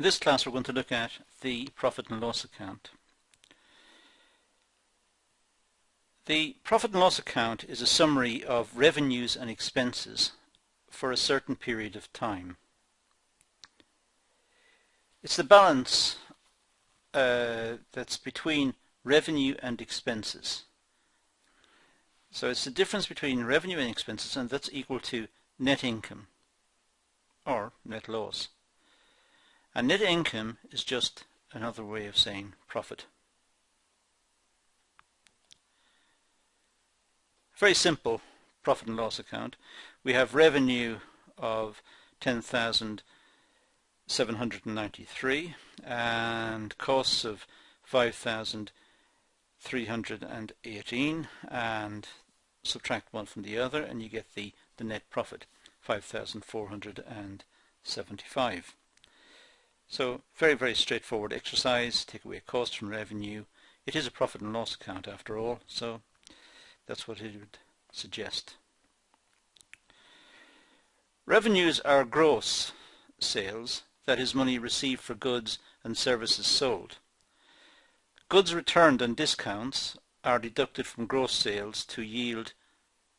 In this class we're going to look at the profit and loss account. The profit and loss account is a summary of revenues and expenses for a certain period of time. It's the balance that's between revenue and expenses. So it's the difference between revenue and expenses, and that's equal to net income or net loss. And net income is just another way of saying profit. Very simple profit and loss account. We have revenue of 10,793 and costs of 5,318, and subtract one from the other and you get the net profit, 5,475. So very straightforward exercise. Take away cost from revenue. It is a profit and loss account after all, so that's what it would suggest. Revenues are gross sales, that is money received for goods and services sold. Goods returned and discounts are deducted from gross sales to yield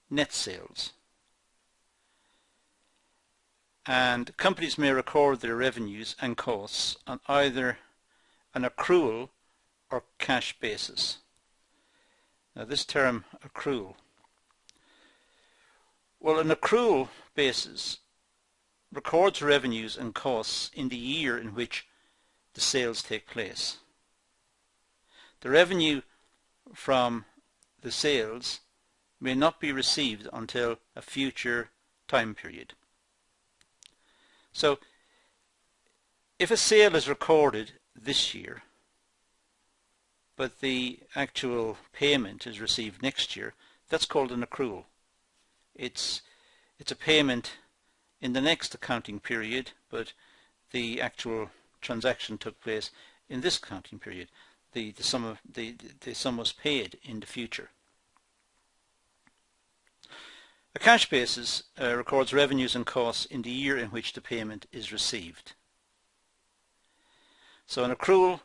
net sales. And companies may record their revenues and costs on either an accrual or cash basis. Now this term accrual, well, an accrual basis records revenues and costs in the year in which the sales take place. The revenue from the sales may not be received until a future time period. So if a sale is recorded this year but the actual payment is received next year, that's called an accrual. It's a payment in the next accounting period, but the actual transaction took place in this accounting period. The sum was paid in the future. A cash basis records revenues and costs in the year in which the payment is received. So an accrual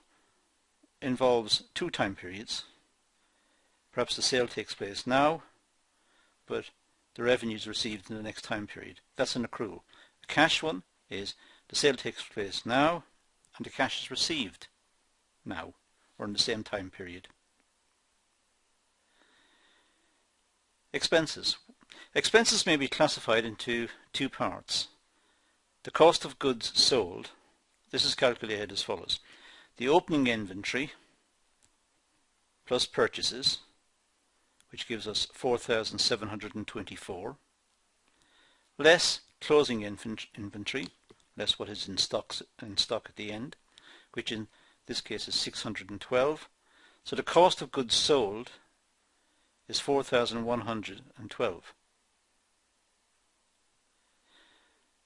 involves two time periods. Perhaps the sale takes place now, but the revenue is received in the next time period. That's an accrual. A cash one is the sale takes place now and the cash is received now or in the same time period. Expenses. Expenses may be classified into two parts. The cost of goods sold. This is calculated as follows. The opening inventory plus purchases, which gives us 4,724, less closing inventory, less what is in stock at the end, which in this case is 612. So the cost of goods sold is 4,112.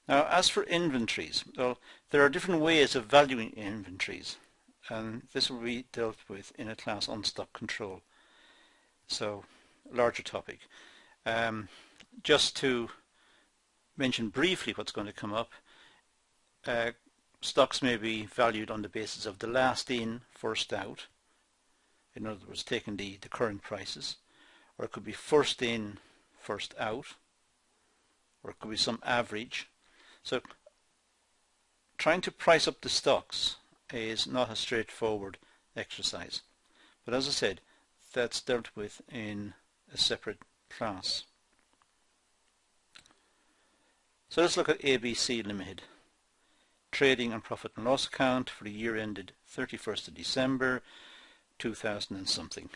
Now, as for inventories, well, there are different ways of valuing inventories, and this will be dealt with in a class on stock control. So, a larger topic. Just to mention briefly what's going to come up, stocks may be valued on the basis of the last in, first out. In other words, taking the current prices. Or it could be first in, first out. Or it could be some average. So trying to price up the stocks is not a straightforward exercise. But as I said, that's dealt with in a separate class. So let's look at ABC Limited. Trading and profit and loss account for the year ended 31st of December 2000 and something.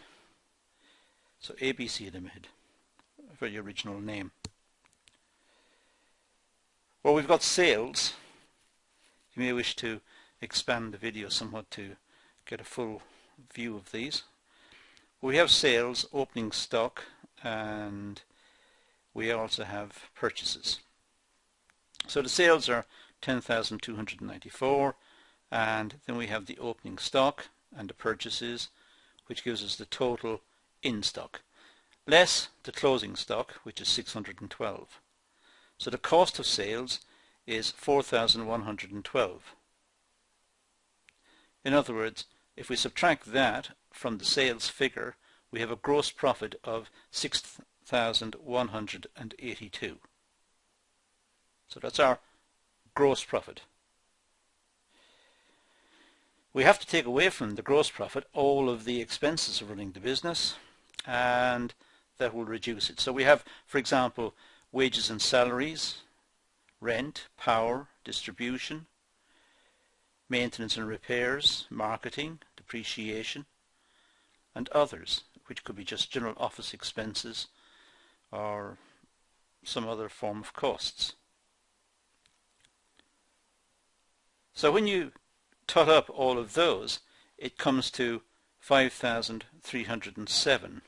So ABC Limited, a very original name. Well, we've got sales. You may wish to expand the video somewhat to get a full view of these. We have sales, opening stock, and we also have purchases. So the sales are 10,294, and then we have the opening stock and the purchases, which gives us the total in stock, less the closing stock, which is 612. So the cost of sales is 4,112. In other words, if we subtract that from the sales figure, we have a gross profit of 6,182. So that's our gross profit. We have to take away from the gross profit all of the expenses of running the business, and that will reduce it. So we have, for example, wages and salaries, rent, power, distribution, maintenance and repairs, marketing, depreciation, and others, which could be just general office expenses or some other form of costs. So when you tot up all of those, it comes to 5,307.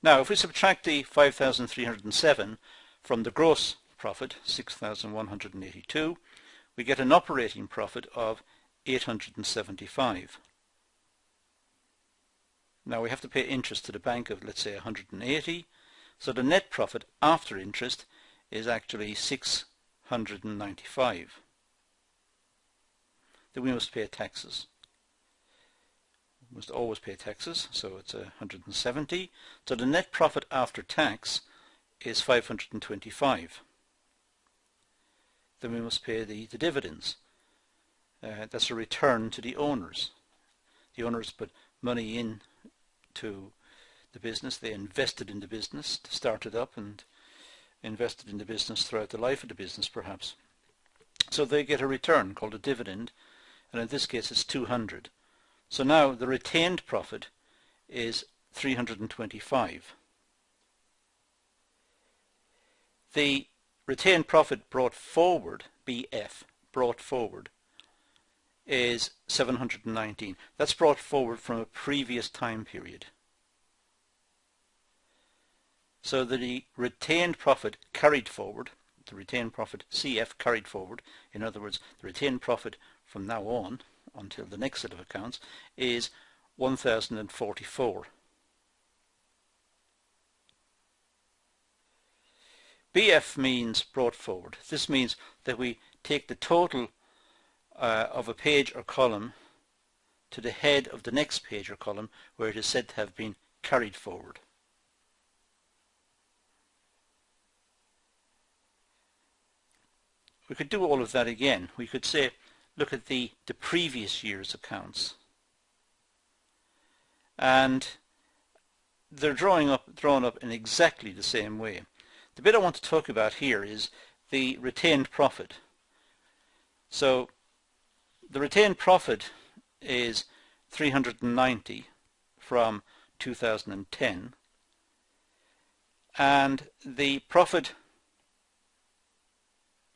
Now, if we subtract the 5,307 from the gross profit, 6,182, we get an operating profit of 875. Now we have to pay interest to the bank of, let's say, 180, so the net profit after interest is actually 695. Then we must pay taxes. We must always pay taxes, so it's 170. So the net profit after tax is 525. Then we must pay the dividends. That's a return to the owners. The owners put money in to the business. They invested in the business to start it up and invested in the business throughout the life of the business perhaps. So they get a return called a dividend, and in this case it's 200. So now the retained profit is 325. The retained profit brought forward, BF, brought forward, is 719. That's brought forward from a previous time period. So the retained profit carried forward, the retained profit CF carried forward, in other words, the retained profit from now on until the next set of accounts is 1,044. BF means brought forward. This means that we take the total of a page or column to the head of the next page or column where it is said to have been carried forward. We could do all of that again. We could say, look at the previous year's accounts, and they're drawn up in exactly the same way. The bit I want to talk about here is the retained profit. So the retained profit is 390 from 2010, and the profit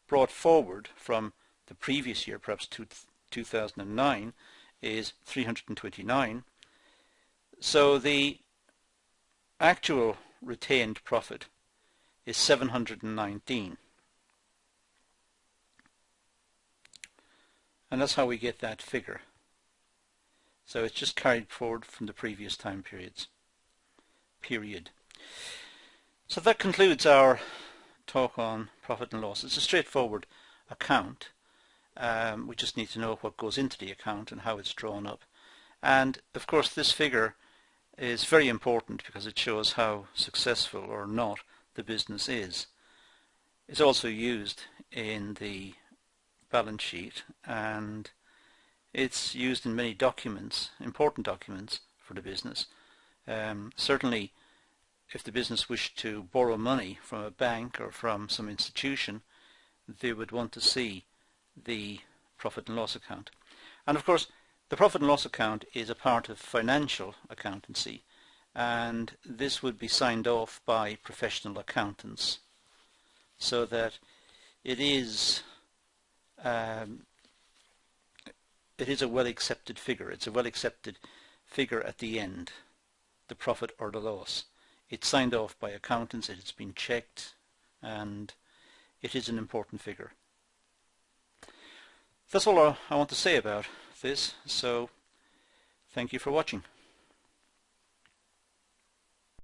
brought forward from the previous year, perhaps 2009, is 329. So the actual retained profit is 719. And that's how we get that figure. So it's just carried forward from the previous time periods. So that concludes our talk on profit and loss. It's a straightforward account. We just need to know what goes into the account and how it's drawn up. And of course this figure is very important because it shows how successful or not the business is. It's also used in the balance sheet, and it's used in many documents, important documents for the business. Certainly if the business wished to borrow money from a bank or from some institution, they would want to see the profit and loss account. And of course the profit and loss account is a part of financial accountancy, and this would be signed off by professional accountants, so that it is a well accepted figure. It's a well accepted figure at the end, the profit or the loss. It's signed off by accountants, it has been checked, and it is an important figure. That's all I want to say about this, so thank you for watching.